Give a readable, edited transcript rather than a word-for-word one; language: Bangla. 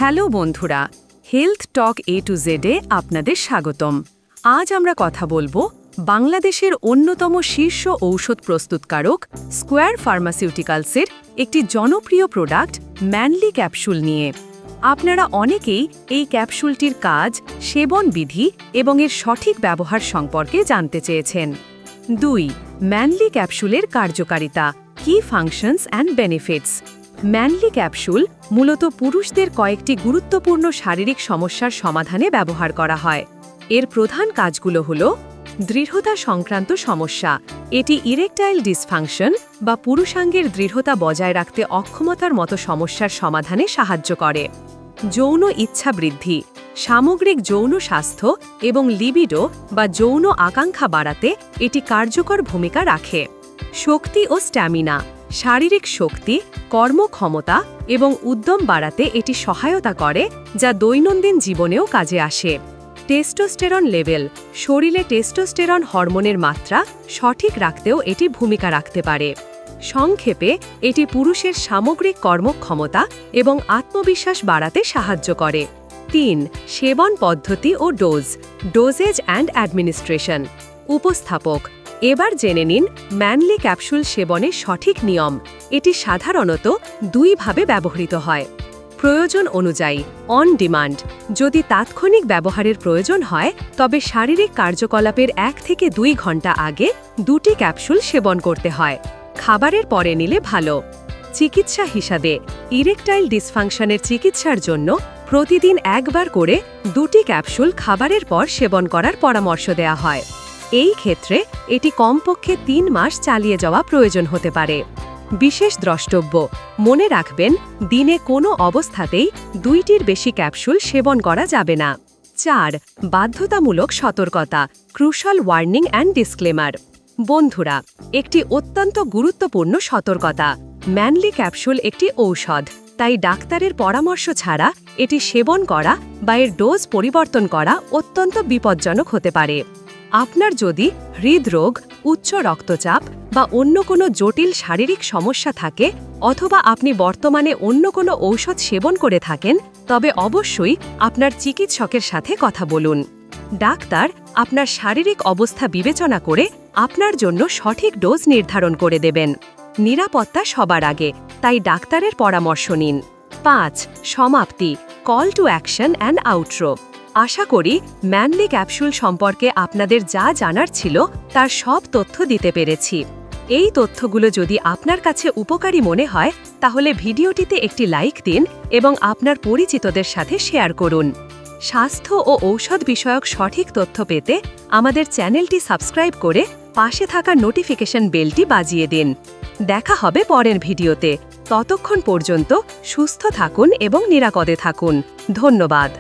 হ্যালো বন্ধুরা, হেলথ টক এ টু জেডে আপনাদের স্বাগতম। আজ আমরা কথা বলবো বাংলাদেশের অন্যতম শীর্ষ ঔষধ প্রস্তুতকারক স্কোয়ার ফার্মাসিউটিক্যালসের একটি জনপ্রিয় প্রোডাক্ট ম্যানলি ক্যাপসুল নিয়ে। আপনারা অনেকেই এই ক্যাপসুলটির কাজ, সেবন বিধি এবং এর সঠিক ব্যবহার সম্পর্কে জানতে চেয়েছেন। 2. ম্যানলি ক্যাপসুলের কার্যকারিতা, কি functions and benefits. Manly capsule মূলত পুরুষদের কয়েকটি গুরুত্বপূর্ণ শারীরিক সমস্যার সমাধানে ব্যবহার করা হয়। এর প্রধান কাজগুলো হল দৃঢ়তা সংক্রান্ত সমস্যা, এটি ইরেকটাইল ডিসফাংশন বা পুরুষাঙ্গের দৃঢ়তা বজায় রাখতে অক্ষমতার মতো সমস্যার সমাধানে সাহায্য করে। যৌন ইচ্ছা বৃদ্ধি, সামগ্রিক যৌন স্বাস্থ্য এবং লিবিডো বা যৌন আকাঙ্ক্ষা বাড়াতে এটি কার্যকর ভূমিকা রাখে। শক্তি ও স্ট্যামিনা, শারীরিক শক্তি, কর্মক্ষমতা এবং উদ্যম বাড়াতে এটি সহায়তা করে, যা দৈনন্দিন জীবনেও কাজে আসে। টেস্টোস্টেরন লেভেল, শরীরে টেস্টোস্টেরন হরমোনের মাত্রা সঠিক রাখতেও এটি ভূমিকা রাখতে পারে। সংক্ষেপে, এটি পুরুষের সামগ্রিক কর্মক্ষমতা এবং আত্মবিশ্বাস বাড়াতে সাহায্য করে। 3. সেবন পদ্ধতি ও ডোজেজ অ্যান্ড অ্যাডমিনিস্ট্রেশন। উপস্থাপক, এবার জেনে নিন ম্যানলি ক্যাপসুল সেবনের সঠিক নিয়ম। এটি সাধারণত দুইভাবে ব্যবহৃত হয়। প্রয়োজন অনুযায়ী, অন ডিমান্ড, যদি তাৎক্ষণিক ব্যবহারের প্রয়োজন হয় তবে শারীরিক কার্যকলাপের 1 থেকে 2 ঘন্টা আগে 2টি ক্যাপসুল সেবন করতে হয়। খাবারের পরে নিলে ভালো। চিকিৎসা হিসাবে, ইরেকটাইল ডিসফাংশনের চিকিৎসার জন্য প্রতিদিন একবার করে 2টি ক্যাপসুল খাবারের পর সেবন করার পরামর্শ দেওয়া হয়। এই ক্ষেত্রে এটি কমপক্ষে 3 মাস চালিয়ে যাওয়া প্রয়োজন হতে পারে। বিশেষ দ্রষ্টব্য, মনে রাখবেন দিনে কোনো অবস্থাতেই 2টির বেশি ক্যাপসুল সেবন করা যাবে না। 4. বাধ্যতামূলক সতর্কতা, ক্রুশাল ওয়ার্নিং অ্যান্ড ডিসক্লেমার। বন্ধুরা, একটি অত্যন্ত গুরুত্বপূর্ণ সতর্কতা, ম্যানলি ক্যাপসুল একটি ঔষধ, তাই ডাক্তারের পরামর্শ ছাড়া এটি সেবন করা বা এর ডোজ পরিবর্তন করা অত্যন্ত বিপজ্জনক হতে পারে। আপনার যদি হৃদরোগ, উচ্চ রক্তচাপ বা অন্য কোনো জটিল শারীরিক সমস্যা থাকে, অথবা আপনি বর্তমানে অন্য কোনো ঔষধ সেবন করে থাকেন, তবে অবশ্যই আপনার চিকিৎসকের সাথে কথা বলুন। ডাক্তার আপনার শারীরিক অবস্থা বিবেচনা করে আপনার জন্য সঠিক ডোজ নির্ধারণ করে দেবেন। নিরাপত্তা সবার আগে, তাই ডাক্তারের পরামর্শ নিন। 5. সমাপ্তি, call to action and outro. আশা করি ম্যানলি ক্যাপসুল সম্পর্কে আপনাদের যা জানার ছিল তার সব তথ্য দিতে পেরেছি। এই তথ্যগুলো যদি আপনার কাছে উপকারী মনে হয় তাহলে ভিডিওটিতে একটি লাইক দিন এবং আপনার পরিচিতদের সাথে শেয়ার করুন। স্বাস্থ্য ও ঔষধ বিষয়ক সঠিক তথ্য পেতে আমাদের চ্যানেলটি সাবস্ক্রাইব করে পাশে থাকা নোটিফিকেশন বেলটি বাজিয়ে দিন। দেখা হবে পরের ভিডিওতে। ততক্ষণ পর্যন্ত সুস্থ থাকুন এবং নিরাপদে থাকুন। ধন্যবাদ।